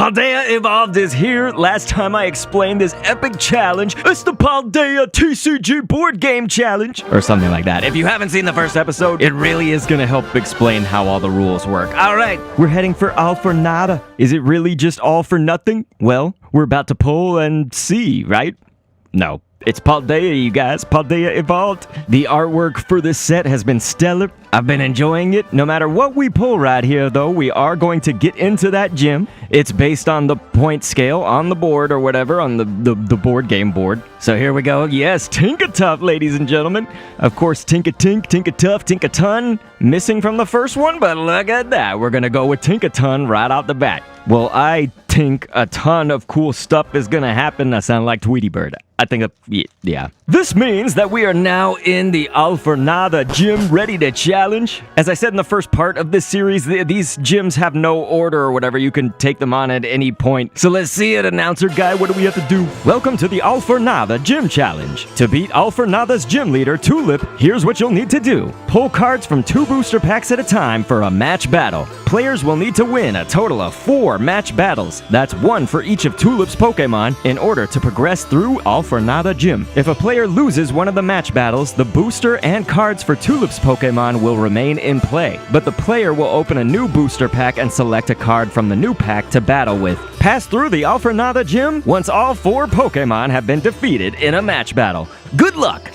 Paldea Evolved is here. Last time I explained this epic challenge. It's the Paldea TCG board game challenge. Or something like that. If you haven't seen the first episode, it really is gonna help explain how all the rules work. Alright, we're heading for Alfornada. Is it really just all for nothing? Well, we're about to pull and see, right? No. It's Paldea, you guys. Paldea Evolved. The artwork for this set has been stellar. I've been enjoying it. No matter what we pull right here, though, we are going to get into that gym. It's based on the point scale on the board or whatever, on the board game board. So here we go. Yes, Tinka-Tough, ladies and gentlemen. Of course, Tinka-Tink, Tinka-Tough, Tinka-Ton. Missing from the first one, but look at that. We're going to go with Tinka-Ton right out the bat. Well, I think a ton of cool stuff is going to happen. I sound like Tweety Bird. I think, yeah. This means that we are now in the Alfornada gym, ready to challenge. As I said in the first part of this series, these gyms have no order or whatever. You can take them on at any point. So let's see it, announcer guy. What do we have to do? Welcome to the Alfornada Gym Challenge. To beat Alfornada's gym leader, Tulip, here's what you'll need to do. Pull cards from 2 booster packs at a time for a match battle. Players will need to win a total of 4 match battles. That's 1 for each of Tulip's Pokemon in order to progress through Alfornada Gym. If a player loses one of the match battles, the booster and cards for Tulip's Pokemon will remain in play, but the player will open a new booster pack and select a card from the new pack to battle with. Pass through the Alfornada Gym once all 4 Pokemon have been defeated in a match battle. Good luck!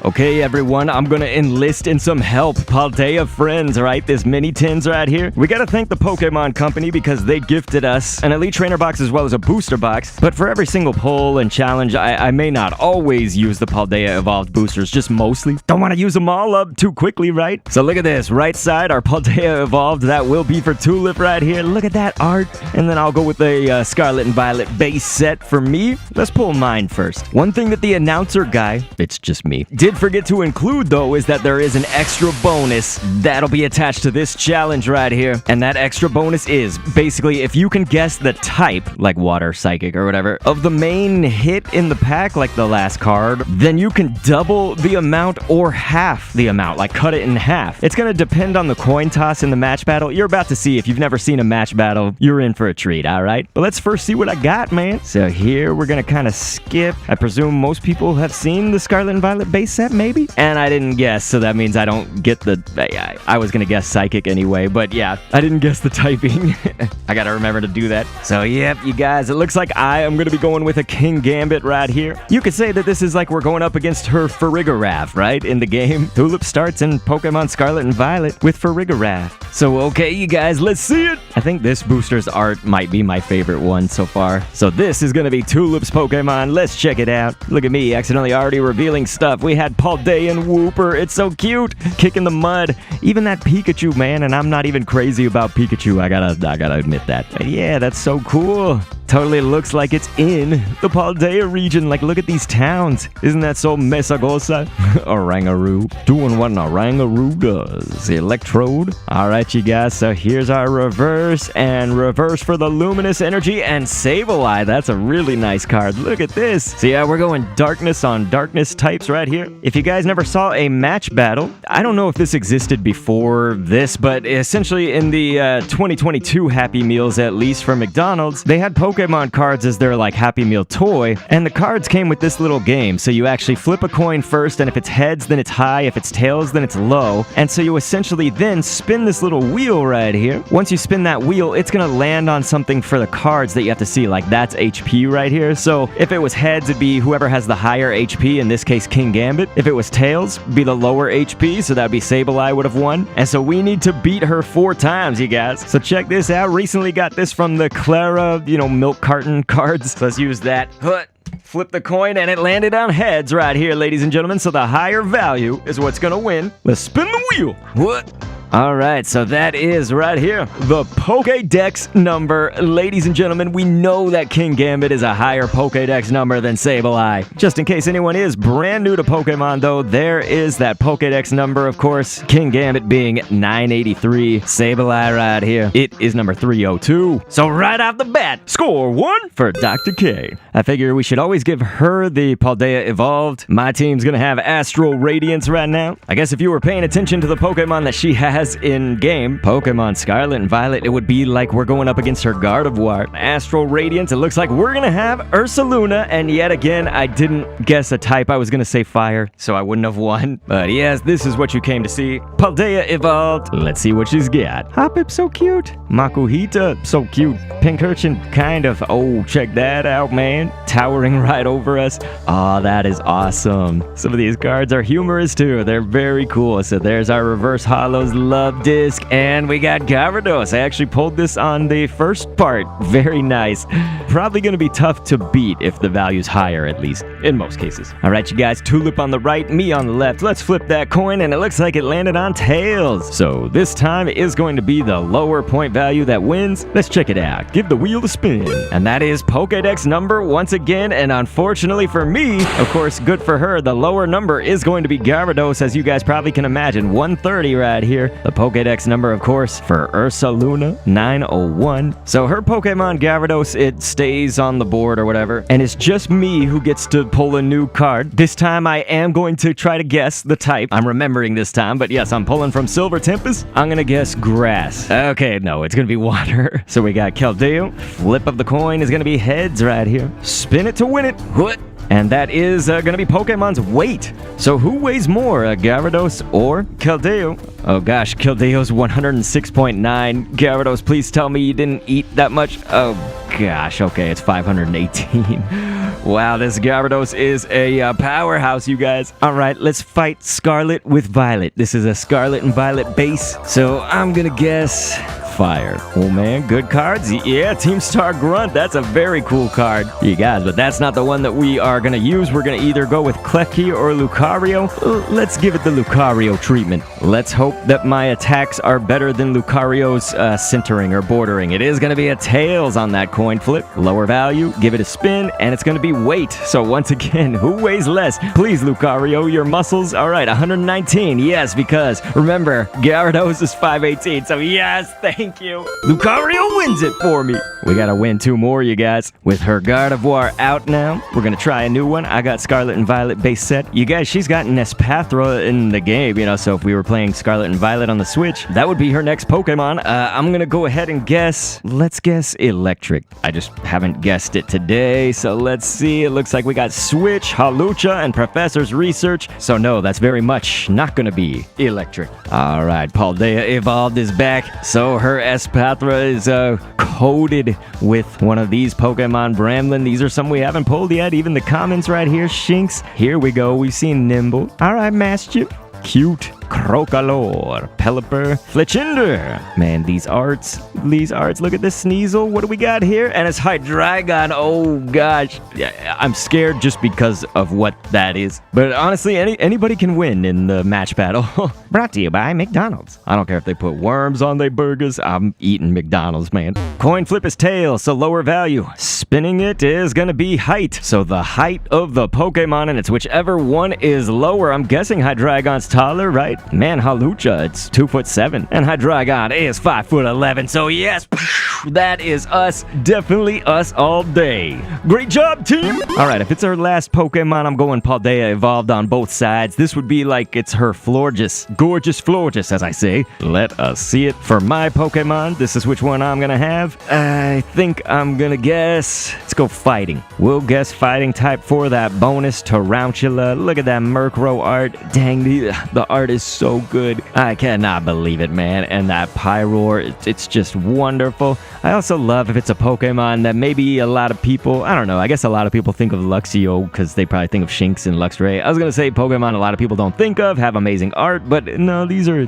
Okay, everyone, I'm gonna enlist in some help. Paldea friends, right? This mini tins right here. We gotta thank the Pokemon Company because they gifted us an Elite Trainer box as well as a booster box. But for every single pull and challenge, I may not always use the Paldea Evolved boosters, just mostly. Don't want to use them all up too quickly, right? So look at this. Right side, our Paldea Evolved. That will be for Tulip right here. Look at that art. And then I'll go with the Scarlet and Violet base set for me. Let's pull mine first. One thing that the announcer guy, it's just me, did forget to include though is that there is an extra bonus that'll be attached to this challenge right here, and that extra bonus is basically if you can guess the type, like water, psychic, or whatever, of the main hit in the pack, like the last card, then you can double the amount or half the amount, like cut it in half. It's gonna depend on the coin toss in the match battle. You're about to see. If you've never seen a match battle, you're in for a treat, alright? But let's first see what I got, man. So here we're gonna kind of skip. I presume most people have seen the Scarlet and Violet base set, maybe? And I didn't guess, so that means I don't get the... I was gonna guess psychic anyway, but yeah, I didn't guess the typing. I gotta remember to do that. So yep, you guys, it looks like I am gonna be going with a King Gambit right here. You could say that this is like we're going up against her Farigiraf, right? In the game. Tulip starts in Pokemon Scarlet and Violet with Farigiraf. So okay, you guys, let's see it! I think this booster's art might be my favorite one so far. So this is gonna be Tulip's Pokemon. Let's check it out. Look at me, accidentally already revealing stuff. We had Paldea and Wooper. It's so cute. Kicking the mud. Even that Pikachu, man, and I'm not even crazy about Pikachu. I gotta admit that. But yeah, that's so cool. Totally looks like it's in the Paldea region. Like, look at these towns. Isn't that so Mesagosa? Orangaroo. Doing what an Orangaroo does. Electrode. Alright, you guys, so here's our reverse, and reverse for the Luminous Energy and Sableye. That's a really nice card. Look at this. So yeah, we're going darkness on darkness types right here. If you guys never saw a match battle, I don't know if this existed before this, but essentially in the 2022 Happy Meals, at least from McDonald's, they had Pokemon cards as their like Happy Meal toy, and the cards came with this little game. So you actually flip a coin first, and if it's heads, then it's high. If it's tails, then it's low. And so you essentially then spin this little wheel right here. Once you spin that wheel, it's gonna land on something for the cards that you have to see. Like that's HP right here. So if it was heads, it'd be whoever has the higher HP, in this case King Gambit. If it was tails, be the lower HP, so that'd be Sableye would have won. And so we need to beat her 4 times, you guys. So check this out. Recently got this from the Clara, milk carton cards. So let's use that. Flip the coin, and it landed on heads right here, ladies and gentlemen. So the higher value is what's gonna win. Let's spin the wheel. What? Alright, so that is right here the Pokédex number. Ladies and gentlemen, we know that King Gambit is a higher Pokédex number than Sableye. Just in case anyone is brand new to Pokemon, though, there is that Pokédex number, of course. King Gambit being 983. Sableye right here, it is number 302. So right off the bat, score 1 for Dr. K. I figure we should always give her the Paldea Evolved. My team's gonna have Astral Radiance right now. I guess if you were paying attention to the Pokemon that she has as in game, Pokemon Scarlet and Violet, it would be like we're going up against her Gardevoir. Astral Radiance, it looks like we're gonna have Ursaluna, and yet again, I didn't guess a type. I was gonna say fire, so I wouldn't have won. But yes, this is what you came to see. Paldea Evolved. Let's see what she's got. Hoppip, so cute. Makuhita, so cute. Pincurchin, kind of. Oh, check that out, man. Towering right over us. Oh, that is awesome. Some of these cards are humorous too. They're very cool. So there's our reverse holos love disc, and we got Gyarados. I actually pulled this on the first part. Very nice. Probably gonna be tough to beat if the value's higher, at least in most cases. All right, you guys, Tulip on the right, me on the left. Let's flip that coin, and it looks like it landed on tails. So this time is going to be the lower point value that wins. Let's check it out. Give the wheel a spin. And that is Pokédex number once again, and unfortunately for me, of course, good for her, the lower number is going to be Gyarados, as you guys probably can imagine. 130 right here. The Pokédex number, of course, for Ursaluna, 901. So her Pokemon Gyarados, it stays on the board or whatever, and it's just me who gets to pull a new card. This time I am going to try to guess the type. I'm remembering this time, but yes, I'm pulling from Silver Tempest. I'm gonna guess grass. Okay, no, it's gonna be water. So we got Keldeo. Flip of the coin is gonna be heads right here. Spin it to win it. What? And that is going to be Pokemon's weight. So who weighs more, Gyarados or Keldeo? Oh gosh, Keldeo's 106.9. Gyarados, please tell me you didn't eat that much. Oh gosh, okay, it's 518. Wow, this Gyarados is a powerhouse, you guys. All right, let's fight Scarlet with Violet. This is a Scarlet and Violet base, so I'm going to guess fire. Oh man, good cards. Yeah, Team Star Grunt, that's a very cool card, you guys, but that's not the one that we are gonna use. We're gonna either go with Klefki or Lucario. Let's give it the Lucario treatment. Let's hope that my attacks are better than Lucario's centering or bordering. It is gonna be a tails on that coin flip. Lower value, give it a spin, and it's gonna be weight. So once again, who weighs less? Please, Lucario, your muscles. All right, 119, yes, because remember, Gyarados is 518, so yes, thank you. Lucario wins it for me. We gotta win 2 more, you guys. With her Gardevoir out now, we're gonna try a new one. I got Scarlet and Violet base set. You guys, she's got Nespathra in the game, you know, so if we were playing Scarlet and Violet on the Switch, that would be her next Pokemon. I'm gonna go ahead and guess. Let's guess Electric. I just haven't guessed it today, so let's see. It looks like we got Switch, Halucha, and Professor's Research. So no, that's very much not gonna be Electric. All right, Paldea Evolved is back. So her Espathra is coated with one of these Pokemon Bramblin. These are some we haven't pulled yet. Even the comments right here, Shinx. Here we go. We've seen Nimble. All right, Mastiff. Cute. Crocolore, Pelipper, Fletchinder. Man, these arts, look at this Sneasel. What do we got here? And it's Hydreigon. Oh gosh, I'm scared just because of what that is. But honestly, anybody can win in the match battle. Brought to you by McDonald's. I don't care if they put worms on their burgers. I'm eating McDonald's, man. Coin flip is tail, so lower value. Spinning it is gonna be height. So the height of the Pokemon, and it's whichever one is lower. I'm guessing Hydreigon's taller, right? Man, Halucha, it's 2'7", and Hydreigon is 5'11". So yes, that is us. Definitely us all day. Great job, team. All right, if it's our last Pokemon, I'm going Paldea Evolved on both sides. This would be like it's her Florges. Gorgeous Florges, as I say. Let us see it. For my Pokemon, this is which one I'm gonna have. I think I'm gonna guess. Let's go fighting. We'll guess fighting type for that bonus Tarantula. Look at that Murkrow art. Dang, the art is so good. I cannot believe it, man. And that Pyroar, it's just wonderful. I also love if it's a Pokemon that maybe a lot of people, I don't know, I guess a lot of people think of Luxio because they probably think of Shinx and Luxray. I was gonna say Pokemon a lot of people don't think of, have amazing art, but no, these are,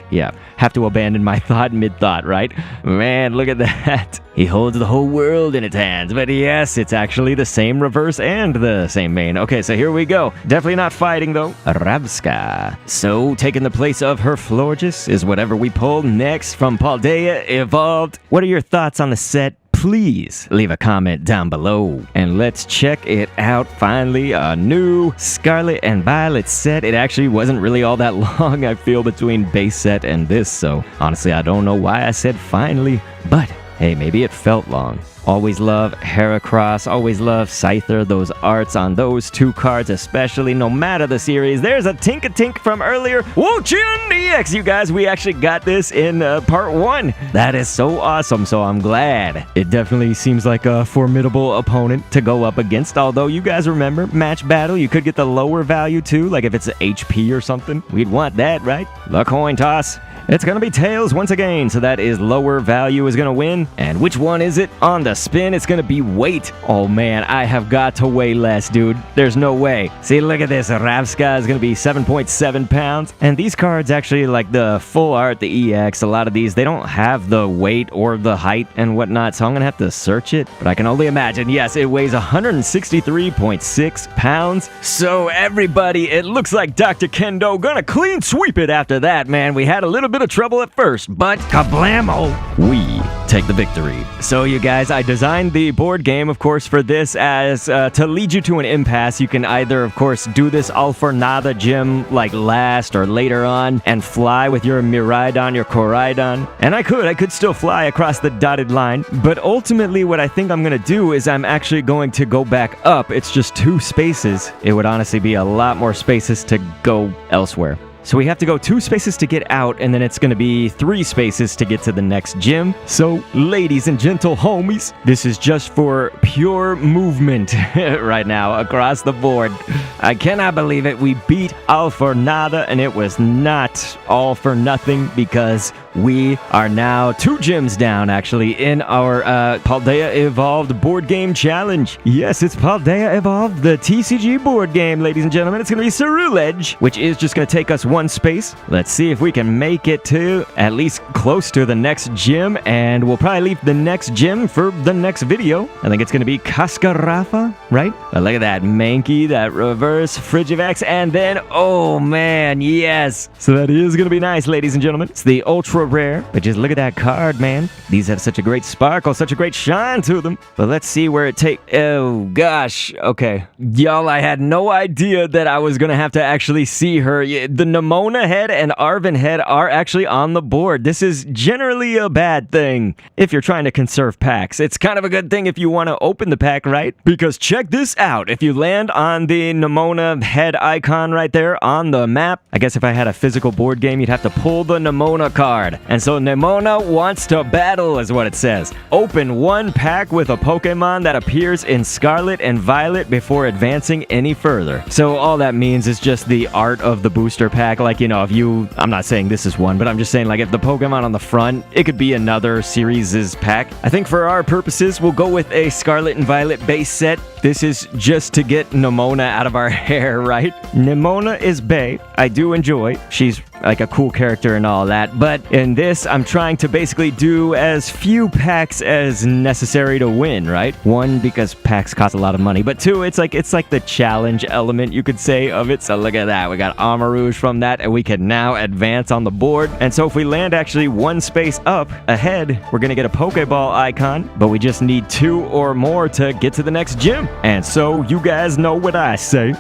yeah, have to abandon my thought mid-thought, right? Man, look at that. He holds the whole world in his hands, but yes, it's actually the same reverse and the same main. Okay, so here we go. Definitely not fighting, though. Rabska. So, taking the place of her Florges is whatever we pull next from Paldea Evolved. What are your thoughts on the set? Please leave a comment down below. And let's check it out. Finally, a new Scarlet and Violet set. It actually wasn't really all that long, I feel, between base set and this. So, honestly, I don't know why I said finally, but hey, maybe it felt long. Always love Heracross, always love Scyther, those arts on those two cards especially, no matter the series. There's a Tink-a-Tink from earlier. Wuchien EX, you guys, we actually got this in part 1. That is so awesome, so I'm glad. It definitely seems like a formidable opponent to go up against, although you guys remember, match battle, you could get the lower value too, like if it's HP or something. We'd want that, right? The coin toss. It's gonna be tails once again, so that is lower value is gonna win. And which one is it? On the spin, it's gonna be weight. Oh man, I have got to weigh less, dude. There's no way. See, look at this. Ravska is gonna be 7.7 pounds. And these cards actually, like the full art, the EX, a lot of these, they don't have the weight or the height and whatnot, so I'm gonna have to search it. But I can only imagine, yes, it weighs 163.6 pounds. So everybody, it looks like Dr. Kendo gonna clean sweep it after that, man. We had a little bit of trouble at first, but kablamo, we take the victory. So you guys, I designed the board game, of course, for this as to lead you to an impasse. You can either, of course, do this Alfornada gym like last or later on and fly with your Miraidon, your Koraidon. And I could still fly across the dotted line, but ultimately what I think I'm gonna do is I'm actually going to go back up. It's just 2 spaces. It would honestly be a lot more spaces to go elsewhere. So we have to go 2 spaces to get out, and then it's going to be 3 spaces to get to the next gym. So, ladies and gentle homies, this is just for pure movement right now across the board. I cannot believe it. We beat Alfornada, and it was not all for nothing because we are now 2 gyms down, actually, in our Paldea Evolved board game challenge. Yes, it's Paldea Evolved, the TCG board game, ladies and gentlemen. It's going to be Ceruledge, which is just going to take us 1 space. Let's see if we can make it to at least close to the next gym, and we'll probably leave the next gym for the next video. I think it's going to be Cascarafa, right? But look at that Mankey, that reverse Frigivax, and then, oh man, yes. So that is going to be nice, ladies and gentlemen. It's the Ultra Rare, but just look at that card, man. These have such a great sparkle, such a great shine to them. But let's see where it takes. Oh gosh, okay. Y'all, I had no idea that I was going to have to actually see her. The Nimona head and Arven head are actually on the board. This is generally a bad thing if you're trying to conserve packs. It's kind of a good thing if you want to open the pack, right? Because check this out. If you land on the Nimona head icon right there on the map, I guess if I had a physical board game, you'd have to pull the Nimona card. And so Nimona wants to battle is what it says. Open 1 pack with a Pokemon that appears in Scarlet and Violet before advancing any further. So all that means is just the art of the booster pack. Like, you know, if you, I'm not saying this is one, but I'm just saying, like, if the Pokemon on the front, it could be another series' pack. I think for our purposes, we'll go with a Scarlet and Violet base set. This is just to get Nimona out of our hair, right? Nimona is bae. I do enjoy. She's like a cool character and all that, but in this, I'm trying to basically do as few packs as necessary to win, right? 1, because packs cost a lot of money, but 2, it's like the challenge element, you could say, of it. So look at that. We got Armarouge from that, and we can now advance on the board. And so if we land actually 1 space up ahead, we're gonna get a Pokeball icon, but we just need 2 or more to get to the next gym. And so you guys know what I say,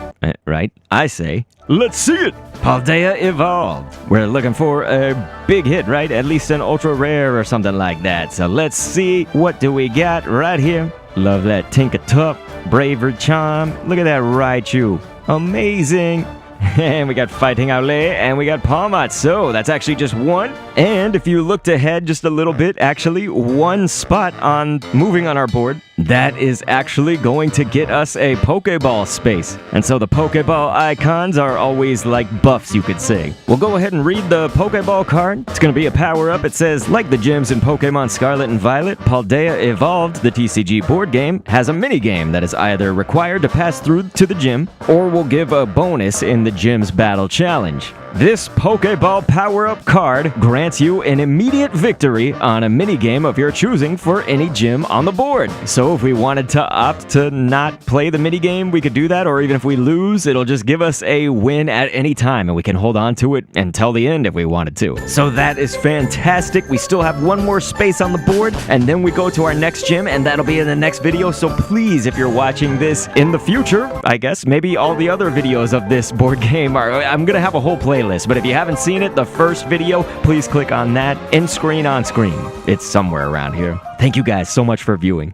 right? I say, let's see it! Paldea Evolved. We're looking for a big hit, right? At least an ultra rare or something like that. So let's see, what do we got right here? Love that Tinkertuff, Braver Charm. Look at that Raichu. Amazing. And we got Fighting Outlet, and we got Palmot. So that's actually just 1. And if you looked ahead just a little bit, actually 1 spot on moving on our board, that is actually going to get us a Pokeball space. And so the Pokeball icons are always like buffs, you could say. We'll go ahead and read the Pokeball card. It's going to be a power-up. It says, like the gyms in Pokemon Scarlet and Violet, Paldea Evolved, the TCG board game, has a mini-game that is either required to pass through to the gym or will give a bonus in the gym's battle challenge. This Pokeball power-up card grants you an immediate victory on a minigame of your choosing for any gym on the board. So if we wanted to opt to not play the minigame, we could do that, or even if we lose, it'll just give us a win at any time, and we can hold on to it until the end if we wanted to. So that is fantastic. We still have 1 more space on the board, and then we go to our next gym, and that'll be in the next video. So please, if you're watching this in the future, I guess, maybe all the other videos of this board game are, I'm gonna have a whole playlist. But if you haven't seen it, the first video, please click on that. End screen on screen. It's somewhere around here. Thank you guys so much for viewing.